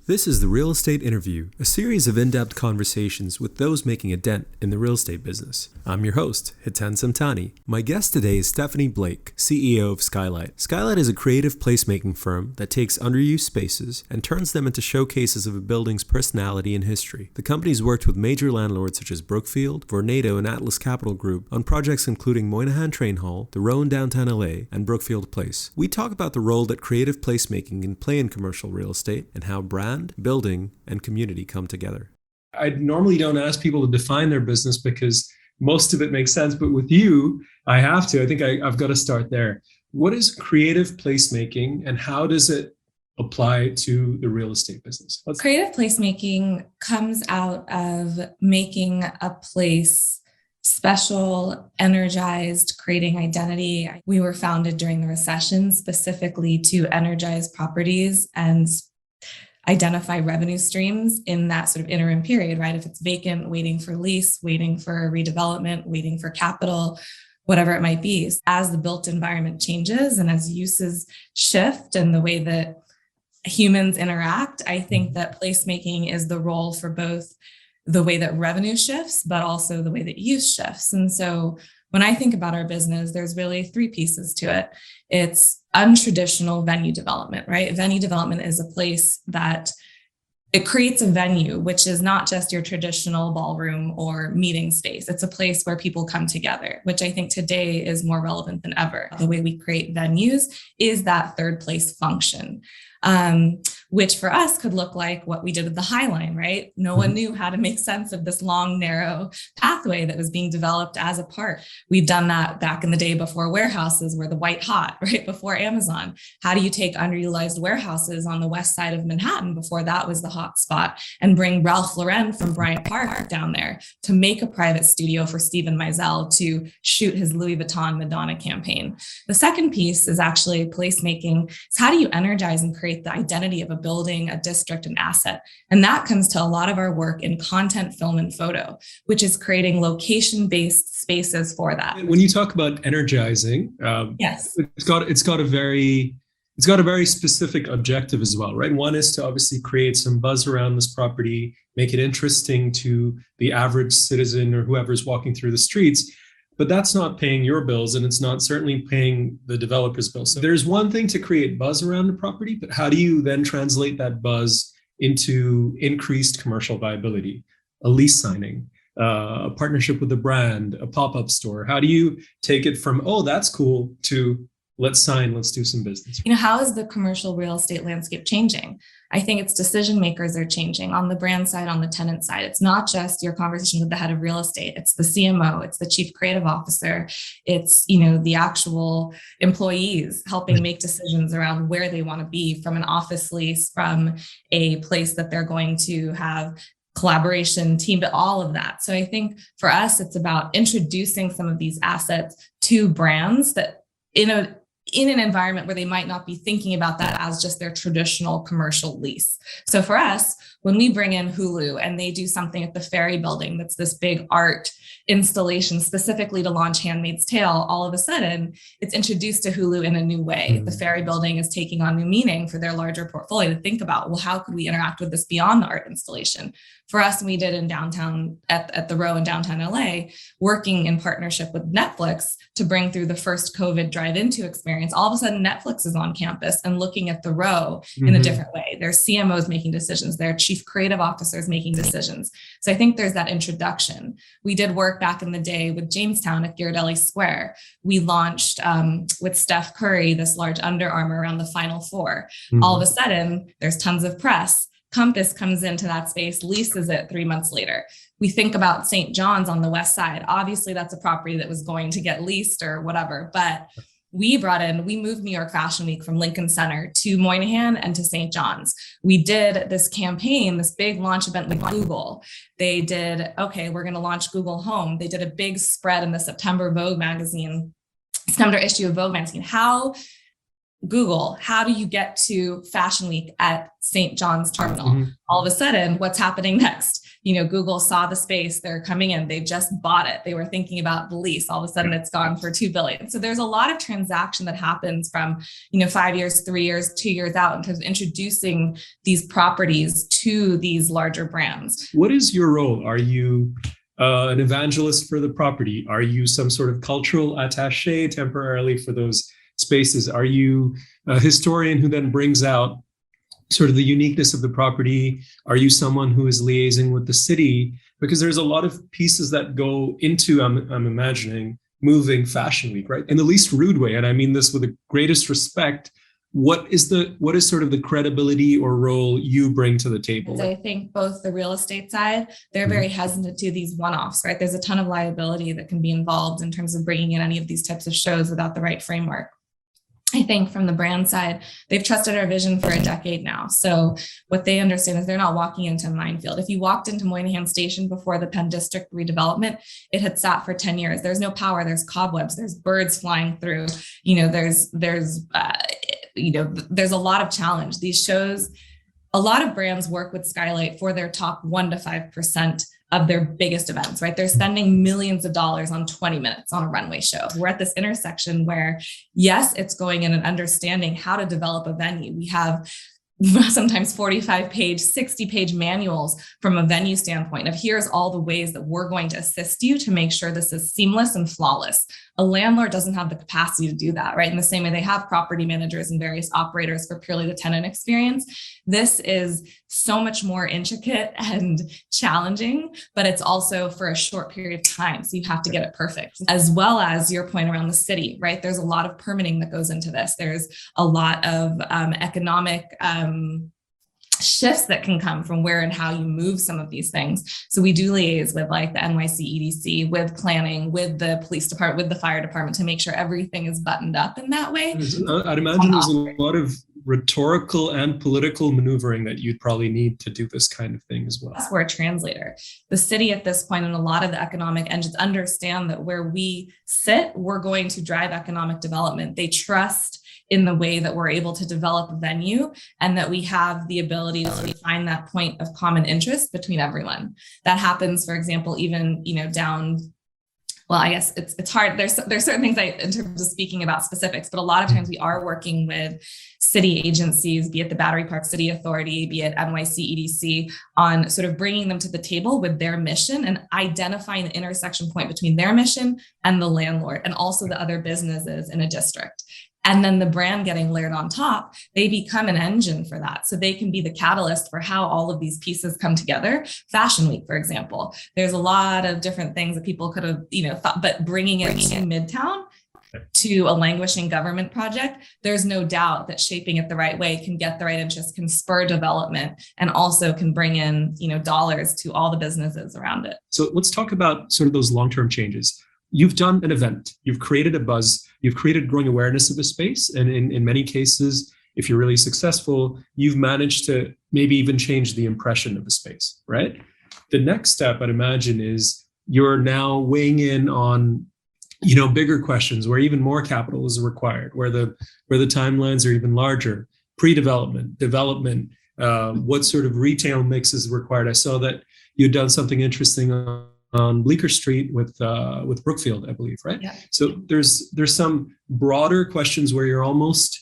This is the Real Estate Interview, a series of in-depth conversations with those making a dent in the real estate business. I'm your host, Hiten Samtani. My guest today is Stephanie Blake, CEO of Skylight. Skylight is a creative placemaking firm that takes underused spaces and turns them into showcases of a building's personality and history. The company's worked with major landlords such as Brookfield, Vornado, and Atlas Capital Group on projects including Moynihan Train Hall, the Row in downtown LA, and Brookfield Place. We talk about the role that creative placemaking can play in commercial real estate and how brand, building, and community come together. I normally don't ask people to define their business because most of it makes sense, but with you, I have to. I think I've got to start there. What is creative placemaking and how does it apply to the real estate business? Creative placemaking comes out of making a place special, energized, creating identity. We were founded during the recession specifically to energize properties and identify revenue streams in that sort of interim period, right? If it's vacant, waiting for lease, waiting for redevelopment, waiting for capital, whatever it might be. As the built environment changes and as uses shift and the way that humans interact, I think that placemaking is the role for both the way that revenue shifts, but also the way that use shifts. And so when I think about our business, there's really three pieces to it. It's untraditional venue development, right? Venue development is a place that it creates a venue, which is not just your traditional ballroom or meeting space. It's a place where people come together, which I think today is more relevant than ever. The way we create venues is that third place function, which for us could look like what we did with the High Line, right? No one knew how to make sense of this long, narrow pathway that was being developed as a park. We've done that back in the day before warehouses were the white hot, right? Before Amazon. How do you take underutilized warehouses on the west side of Manhattan before that was the hot spot and bring Ralph Lauren from Bryant Park down there to make a private studio for Steven Meisel to shoot his Louis Vuitton Madonna campaign? The second piece is actually placemaking. It's how do you energize and create the identity of a building, a district, an asset? And that comes to a lot of our work in content, film, and photo, which is creating location-based spaces for that. When you talk about energizing, yes, it's got a very specific objective as well, right? One is to obviously create some buzz around this property, make it interesting to the average citizen or whoever's walking through the streets. But that's not paying your bills, and it's not certainly paying the developer's bills. So there's one thing to create buzz around the property, but how do you then translate that buzz into increased commercial viability, a lease signing, a partnership with a brand, a pop-up store? How do you take it from, oh, that's cool, to let's sign, let's do some business? How is the commercial real estate landscape changing? I think it's decision makers are changing on the brand side, on the tenant side. It's not just your conversation with the head of real estate. It's the CMO, it's the chief creative officer. It's, the actual employees helping make decisions around where they want to be from an office lease, from a place that they're going to have collaboration team, but all of that. So I think for us, it's about introducing some of these assets to brands that in an environment where they might not be thinking about that as just their traditional commercial lease. So for us, when we bring in Hulu and they do something at the Ferry building, that's this big art installation specifically to launch Handmaid's Tale, all of a sudden it's introduced to Hulu in a new way. The Ferry building is taking on new meaning for their larger portfolio to think about, well, how could we interact with this beyond the art installation? For us, we did in downtown at the Row in downtown LA, working in partnership with Netflix to bring through the first COVID drive-into experience. All of a sudden, Netflix is on campus and looking at the Row in a different way. There's CMOs making decisions. There are chief creative officers making decisions. So I think there's that introduction. We did work back in the day with Jamestown at Ghirardelli Square. We launched with Steph Curry, this large Under Armour around the Final Four. All of a sudden, there's tons of press. Compass comes into that space, leases it 3 months later. We think about St. John's on the west side. Obviously, that's a property that was going to get leased or whatever, but we moved New York Fashion Week from Lincoln Center to Moynihan and to St. John's. We did this campaign, this big launch event with Google. They did, okay, we're going to launch Google Home. They did a big spread in the September issue of Vogue magazine. How do you get to Fashion Week at St. John's Terminal? All of a sudden, what's happening next? Google saw the space, they're coming in, they just bought it, they were thinking about the lease, all of a sudden it's gone for $2 billion. So there's a lot of transaction that happens from 5 years, 3 years, 2 years out in terms of introducing these properties to these larger brands. What is your role? Are you an evangelist for the property? Are you some sort of cultural attaché temporarily for those spaces? Are you a historian who then brings out sort of the uniqueness of the property? Are you someone who is liaising with the city? Because there's a lot of pieces that go into, I'm imagining, moving Fashion Week, right? In the least rude way. And I mean this with the greatest respect. What is sort of the credibility or role you bring to the table? I think both the real estate side, they're very hesitant to do these one-offs, right? There's a ton of liability that can be involved in terms of bringing in any of these types of shows without the right framework. I think from the brand side, they've trusted our vision for a decade now. So what they understand is they're not walking into a minefield. If you walked into Moynihan Station before the Penn District redevelopment, it had sat for 10 years. There's no power, there's cobwebs, there's birds flying through, there's a lot of challenge. These shows, a lot of brands work with Skylight for their top 1 to 5% of their biggest events, right? They're spending millions of dollars on 20 minutes on a runway show. We're at this intersection where, yes, it's going in and understanding how to develop a venue. We have sometimes 45-page, 60-page manuals from a venue standpoint of here's all the ways that we're going to assist you to make sure this is seamless and flawless. A landlord doesn't have the capacity to do that, right? In the same way they have property managers and various operators for purely the tenant experience. This is so much more intricate and challenging, but it's also for a short period of time. So you have to get it perfect, as well as your point around the city, right? There's a lot of permitting that goes into this. There's a lot of economic shifts that can come from where and how you move some of these things. So we do liaise with like the NYC EDC, with planning, with the police department, with the fire department to make sure everything is buttoned up in that way. I'd imagine there's a lot of rhetorical and political maneuvering that you'd probably need to do this kind of thing as well. We're a translator. The city at this point and a lot of the economic engines understand that where we sit, we're going to drive economic development. They trust in the way that we're able to develop a venue and that we have the ability to find that point of common interest between everyone. That happens, for example, even, down, well, I guess it's hard. There's certain things in terms of speaking about specifics, but a lot of times we are working with city agencies, be it the Battery Park City Authority, be it NYC EDC, on sort of bringing them to the table with their mission and identifying the intersection point between their mission and the landlord and also the other businesses in a district. And then the brand getting layered on top, they become an engine for that. So they can be the catalyst for how all of these pieces come together. Fashion Week, for example, there's a lot of different things that people could have, thought, but bringing it to Midtown to a languishing government project, there's no doubt that shaping it the right way can get the right interest, can spur development, and also can bring in, dollars to all the businesses around it. So let's talk about sort of those long-term changes. You've done an event, you've created a buzz, you've created growing awareness of the space. And in many cases, if you're really successful, you've managed to maybe even change the impression of the space, right? The next step, I'd imagine, is you're now weighing in on, bigger questions where even more capital is required, where the timelines are even larger, pre-development, development, what sort of retail mix is required. I saw that you'd done something interesting on Bleecker Street with Brookfield, I believe, right? Yeah. So there's some broader questions where you're almost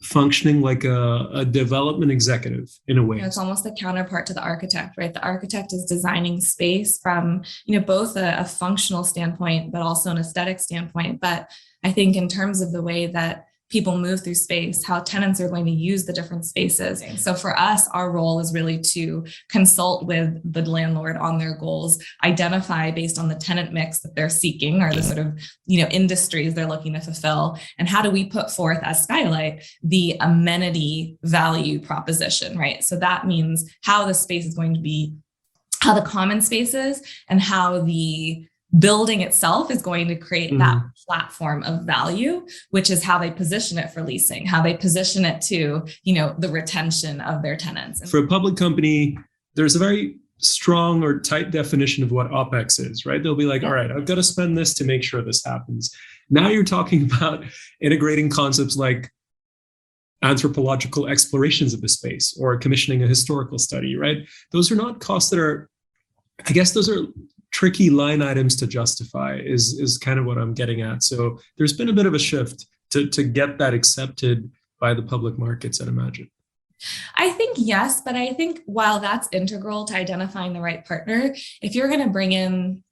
functioning like a development executive in a way. It's almost the counterpart to the architect, right? The architect is designing space from, both a functional standpoint, but also an aesthetic standpoint. But I think in terms of the way that people move through space, how tenants are going to use the different spaces. So for us, our role is really to consult with the landlord on their goals, identify based on the tenant mix that they're seeking or the sort of, industries they're looking to fulfill. And how do we put forth as Skylight the amenity value proposition, right? So that means how the space is going to be, how the common spaces and how the building itself is going to create that platform of value, which is how they position it for leasing, how they position it to, the retention of their tenants. For a public company, there's a very strong or tight definition of what OpEx is, right? They'll be like, all right, I've got to spend this to make sure this happens. Now you're talking about integrating concepts like anthropological explorations of the space or commissioning a historical study, right? Those are not costs that are I guess those are tricky line items to justify is kind of what I'm getting at. So there's been a bit of a shift to get that accepted by the public markets, I'd imagine. I think yes, but I think while that's integral to identifying the right partner, if you're going to bring in,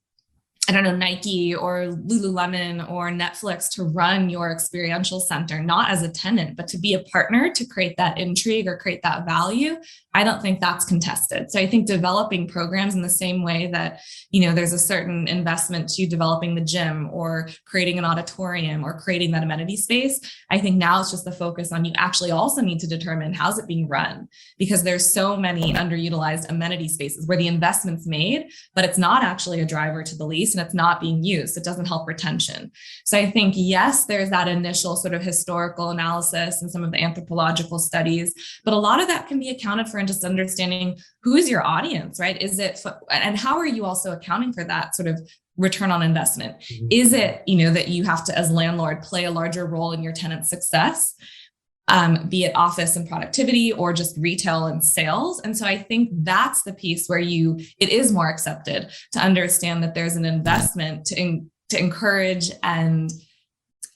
I don't know, Nike or Lululemon or Netflix to run your experiential center, not as a tenant, but to be a partner to create that intrigue or create that value, I don't think that's contested. So I think developing programs in the same way that, there's a certain investment to developing the gym or creating an auditorium or creating that amenity space. I think now it's just the focus on you actually also need to determine how's it being run, because there's so many underutilized amenity spaces where the investment's made, but it's not actually a driver to the lease and it's not being used. It doesn't help retention. So I think, yes, there's that initial sort of historical analysis and some of the anthropological studies, but a lot of that can be accounted for in just understanding who is your audience, right? And how are you also accounting for that sort of return on investment? Mm-hmm. Is it, that you have to, as landlord, play a larger role in your tenant's success? Be it office and productivity or just retail and sales. And so I think that's the piece where it is more accepted to understand that there's an investment to encourage and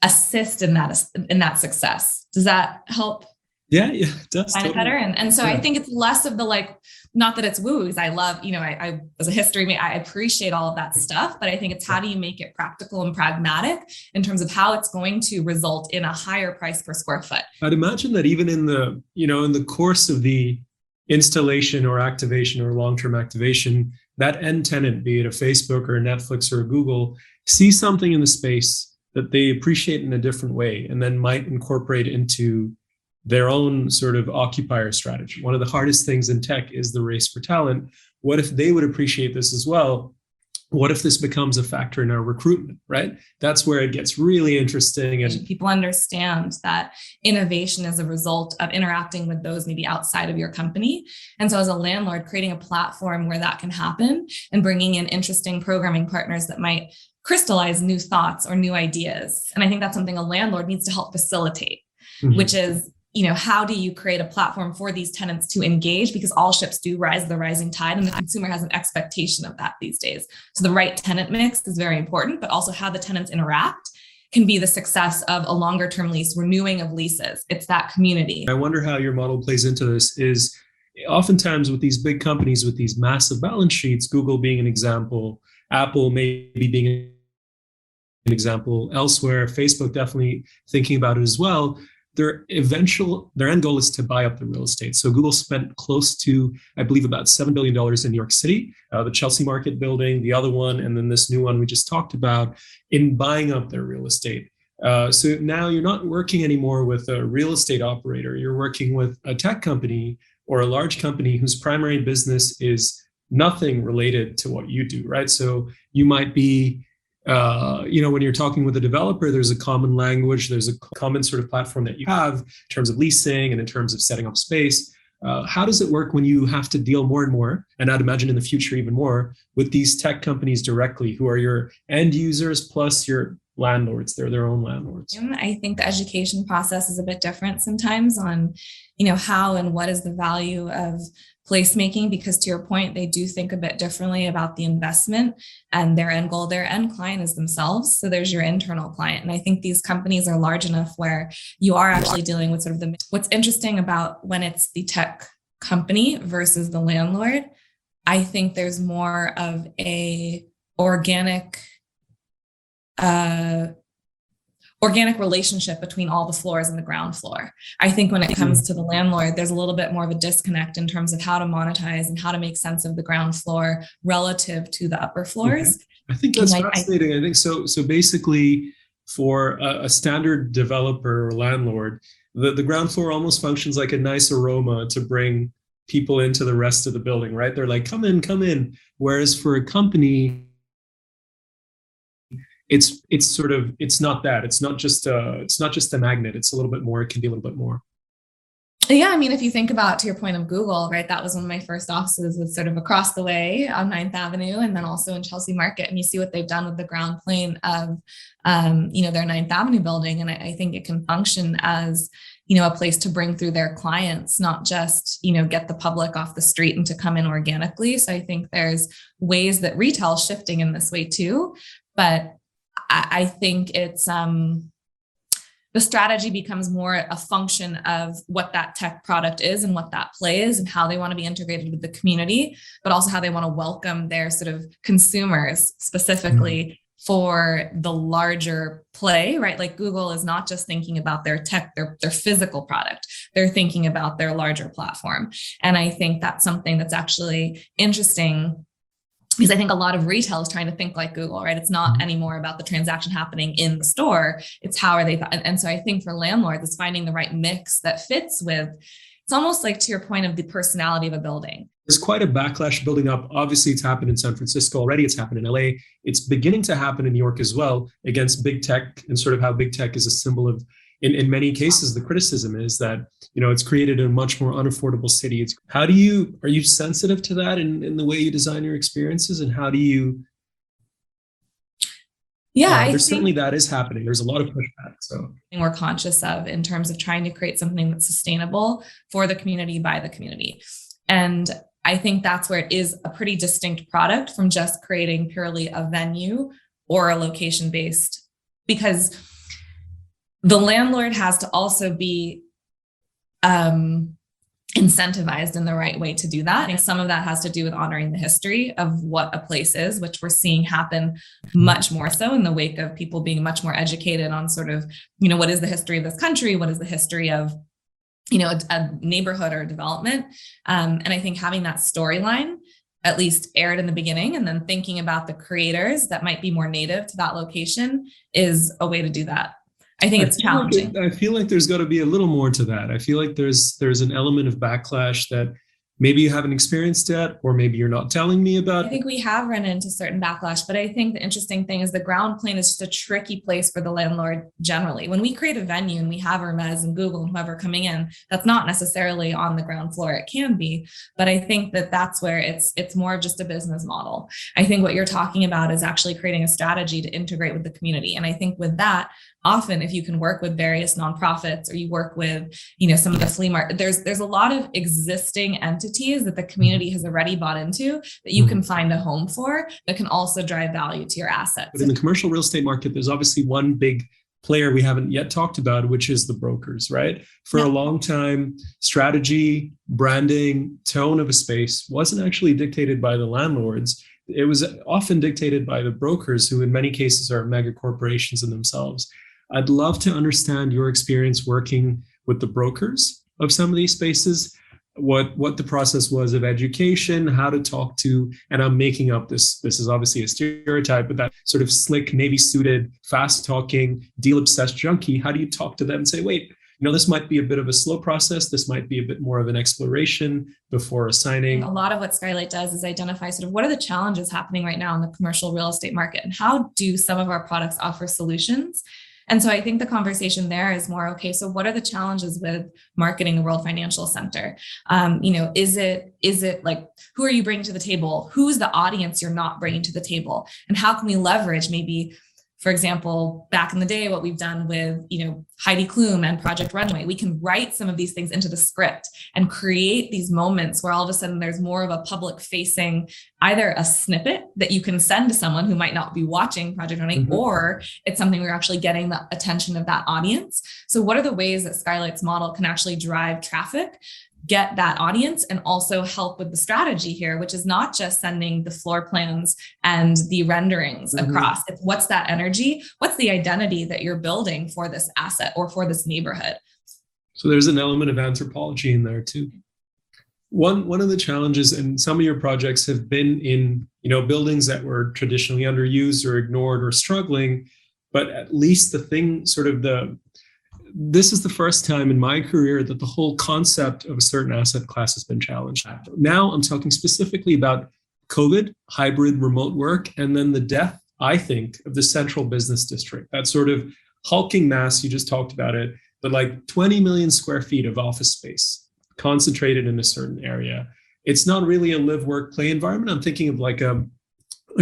assist in that success. Does that help? Yeah, it does. Kind of better. And so I think it's less of the not that it's woo, I love, I as a history, I appreciate all of that stuff, but I think it's how do you make it practical and pragmatic in terms of how it's going to result in a higher price per square foot. I'd imagine that even in the, in the course of the installation or activation or long-term activation, that end tenant, be it a Facebook or a Netflix or a Google, see something in the space that they appreciate in a different way and then might incorporate into their own sort of occupier strategy. One of the hardest things in tech is the race for talent. What if they would appreciate this as well? What if this becomes a factor in our recruitment, right? That's where it gets really interesting. And people understand that innovation is a result of interacting with those maybe outside of your company. And so as a landlord, creating a platform where that can happen and bringing in interesting programming partners that might crystallize new thoughts or new ideas. And I think that's something a landlord needs to help facilitate, which is, how do you create a platform for these tenants to engage? Because all ships do rise the rising tide, and the consumer has an expectation of that these days. So the right tenant mix is very important, but also how the tenants interact can be the success of a longer term lease, renewing of leases. It's that community. I wonder how your model plays into this is oftentimes with these big companies with these massive balance sheets, Google being an example, Apple maybe being an example elsewhere, Facebook definitely thinking about it as well. Their end goal is to buy up the real estate. So Google spent close to, I believe, about $7 billion in New York City, the Chelsea Market building, the other one, and then this new one we just talked about, in buying up their real estate. So now you're not working anymore with a real estate operator. You're working with a tech company or a large company whose primary business is nothing related to what you do, right? So you might be when you're talking with a developer, there's a common language, there's a common sort of platform that you have in terms of leasing and in terms of setting up space. How does it work when you have to deal more and more, and I'd imagine in the future even more, with these tech companies directly, who are your end users plus your landlords? They're their own landlords. I think the education process is a bit different sometimes on, how and what is the value of placemaking, because to your point, they do think a bit differently about the investment and their end goal. Their end client is themselves. So there's your internal client. And I think these companies are large enough where you are actually dealing with sort of what's interesting about when it's the tech company versus the landlord. I think there's more of a organic relationship between all the floors and the ground floor. I think when it comes to the landlord, there's a little bit more of a disconnect in terms of how to monetize and how to make sense of the ground floor relative to the upper floors. Okay. I think that's fascinating. I think so. So basically, for a standard developer or landlord, the ground floor almost functions like a nice aroma to bring people into the rest of the building, right? They're like, come in. Whereas for a company, it's not that. It's not just a magnet. It's a little bit more. It can be a little bit more. Yeah, I mean, if you think about, to your point of Google, right, that was one of my first offices, was sort of across the way on 9th Avenue, and then also in Chelsea Market. And you see what they've done with the ground plane of, their 9th Avenue building. And I think it can function as, a place to bring through their clients, not just, get the public off the street and to come in organically. So I think there's ways that retail is shifting in this way too. But I think it's, the strategy becomes more a function of what that tech product is and what that play is and how they want to be integrated with the community, but also how they want to welcome their sort of consumers specifically for the larger play, right? Like Google is not just thinking about their tech, their physical product. They're thinking about their larger platform. And I think that's something that's actually interesting, because I think a lot of retail is trying to think like Google, right? It's not anymore about the transaction happening in the store. It's how are they, and so I think for landlords, it's finding the right mix that fits with, it's almost like to your point of the personality of a building. There's quite a backlash building up. Obviously, it's happened in San Francisco already. It's happened in LA. It's beginning to happen in New York as well, against big tech, and sort of how big tech is a symbol of, in many cases, the criticism is that, it's created a much more unaffordable city. Are you sensitive to that in the way you design your experiences? And how do you? Yeah, there's certainly that is happening. There's a lot of pushback. So we're conscious of in terms of trying to create something that's sustainable for the community by the community. And I think that's where it is a pretty distinct product from just creating purely a venue or a location-based, because the landlord has to also be incentivized in the right way to do that. I think some of that has to do with honoring the history of what a place is, which we're seeing happen much more so in the wake of people being much more educated on sort of, what is the history of this country? What is the history of, a neighborhood or development? And I think having that storyline at least aired in the beginning, and then thinking about the creators that might be more native to that location is a way to do that. I think it's challenging. I feel like there's got to be a little more to that. I feel like there's an element of backlash that maybe you haven't experienced yet, or maybe you're not telling me about. I think we have run into certain backlash, but I think the interesting thing is the ground plane is just a tricky place for the landlord generally. When we create a venue and we have Hermes and Google and whoever coming in, that's not necessarily on the ground floor. It can be, but I think that that's where it's more of just a business model. I think what you're talking about is actually creating a strategy to integrate with the community. And I think with that, often if you can work with various nonprofits, or you work with, some of the flea market, there's a lot of existing entities that the community has already bought into that you can find a home for that can also drive value to your assets. But in the commercial real estate market, there's obviously one big player we haven't yet talked about, which is the brokers, right? For a long time, strategy, branding, tone of a space wasn't actually dictated by the landlords. It was often dictated by the brokers, who in many cases are mega corporations in themselves. I'd love to understand your experience working with the brokers of some of these spaces, what the process was of education, how to talk to, and I'm making up this is obviously a stereotype, but that sort of slick, Navy suited, fast talking, deal obsessed junkie. How do you talk to them and say, wait, this might be a bit of a slow process. This might be a bit more of an exploration before assigning. A lot of what Skylight does is identify sort of what are the challenges happening right now in the commercial real estate market, and how do some of our products offer solutions? And so I think the conversation there is more, okay, so what are the challenges with marketing the World Financial Center? Is it like, who are you bringing to the table? Who's the audience you're not bringing to the table? And how can we leverage maybe, for example, back in the day, what we've done with, Heidi Klum and Project Runway, we can write some of these things into the script and create these moments where all of a sudden there's more of a public facing, either a snippet that you can send to someone who might not be watching Project Runway, or it's something we're actually getting the attention of that audience. So what are the ways that Skylight's model can actually drive traffic, get that audience, and also help with the strategy here, which is not just sending the floor plans and the renderings across. It's what's that energy? What's the identity that you're building for this asset or for this neighborhood? So there's an element of anthropology in there too. One of the challenges, and some of your projects have been in, buildings that were traditionally underused or ignored or struggling, but at least this is the first time in my career that the whole concept of a certain asset class has been challenged. Now I'm talking specifically about COVID, hybrid remote work, and then the death, I think, of the central business district. That sort of hulking mass, you just talked about it, but like 20 million square feet of office space concentrated in a certain area. It's not really a live, work, play environment. I'm thinking of like a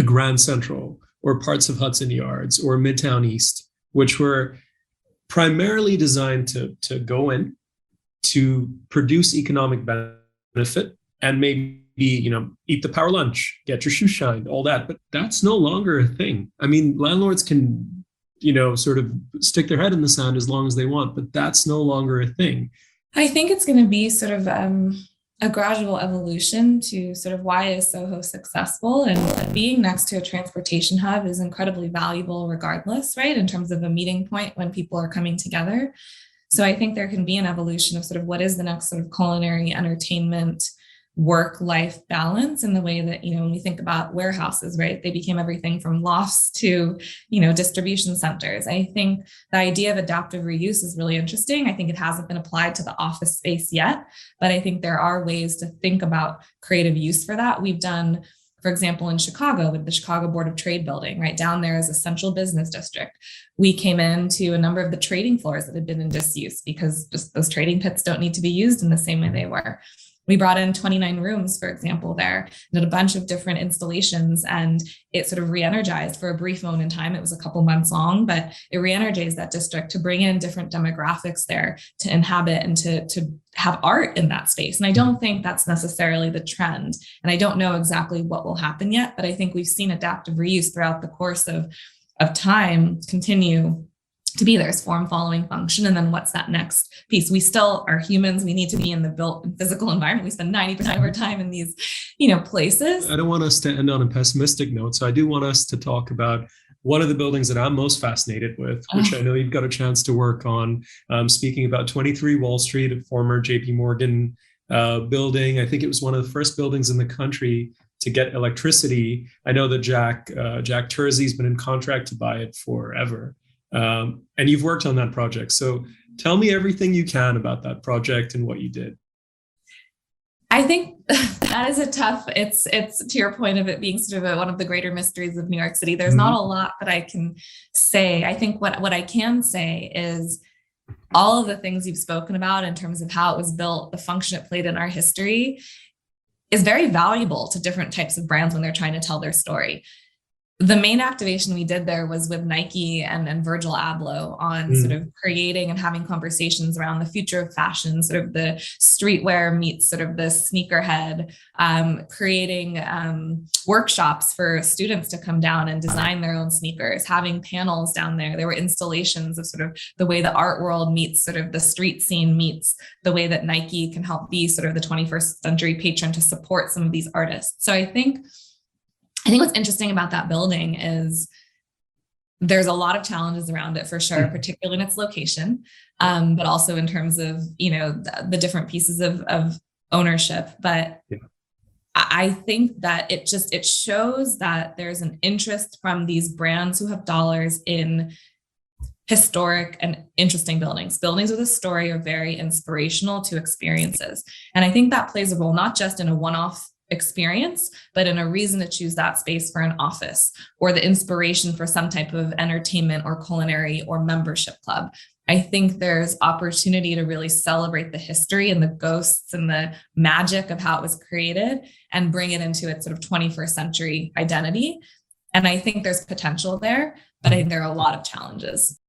Grand Central or parts of Hudson Yards or Midtown East, which were primarily designed to go in, to produce economic benefit and maybe, eat the power lunch, get your shoe shined, all that. But that's no longer a thing. I mean, landlords can, sort of stick their head in the sand as long as they want, but that's no longer a thing. I think it's going to be sort of a gradual evolution to sort of why is Soho successful, and being next to a transportation hub is incredibly valuable regardless, right? In terms of a meeting point when people are coming together. So I think there can be an evolution of sort of what is the next sort of culinary entertainment work-life balance in the way that, when we think about warehouses, right, they became everything from lofts to, distribution centers. I think the idea of adaptive reuse is really interesting. I think it hasn't been applied to the office space yet, but I think there are ways to think about creative use for that. We've done, for example, in Chicago with the Chicago Board of Trade building, right down there is a central business district. We came into a number of the trading floors that had been in disuse because just those trading pits don't need to be used in the same way they were. We brought in 29 rooms, for example, there, did a bunch of different installations, and it sort of re-energized for a brief moment in time. It was a couple months long, but it re-energized that district to bring in different demographics there to inhabit and to have art in that space. And I don't think that's necessarily the trend. And I don't know exactly what will happen yet, but I think we've seen adaptive reuse throughout the course of time continue to be. There's form following function. And then what's that next piece? We still are humans. We need to be in the built physical environment. We spend 90% of our time in these, places. I don't want us to end on a pessimistic note. So I do want us to talk about one of the buildings that I'm most fascinated with, which I know you've got a chance to work on. Speaking about 23 Wall Street, a former JP Morgan building. I think it was one of the first buildings in the country to get electricity. I know that Jack Terzi's been in contract to buy it forever. And you've worked on that project. So tell me everything you can about that project and what you did. I think that is it's to your point of it being sort of one of the greater mysteries of New York City. There's not a lot that I can say. I think what I can say is all of the things you've spoken about in terms of how it was built, the function it played in our history is very valuable to different types of brands when they're trying to tell their story. The main activation we did there was with Nike and Virgil Abloh on sort of creating and having conversations around the future of fashion, sort of the streetwear meets sort of the sneakerhead, creating workshops for students to come down and design their own sneakers, having panels down there. There were installations of sort of the way the art world meets sort of the street scene meets the way that Nike can help be sort of the 21st century patron to support some of these artists. So I think what's interesting about that building is there's a lot of challenges around it for sure, particularly in its location, but also in terms of, the different pieces of ownership. But I think that it shows that there's an interest from these brands who have dollars in historic and interesting buildings. Buildings with a story are very inspirational to experiences. And I think that plays a role, not just in a one-off experience, but in a reason to choose that space for an office or the inspiration for some type of entertainment or culinary or membership club. I think there's opportunity to really celebrate the history and the ghosts and the magic of how it was created and bring it into its sort of 21st century identity. And I think there's potential there, but I think there are a lot of challenges.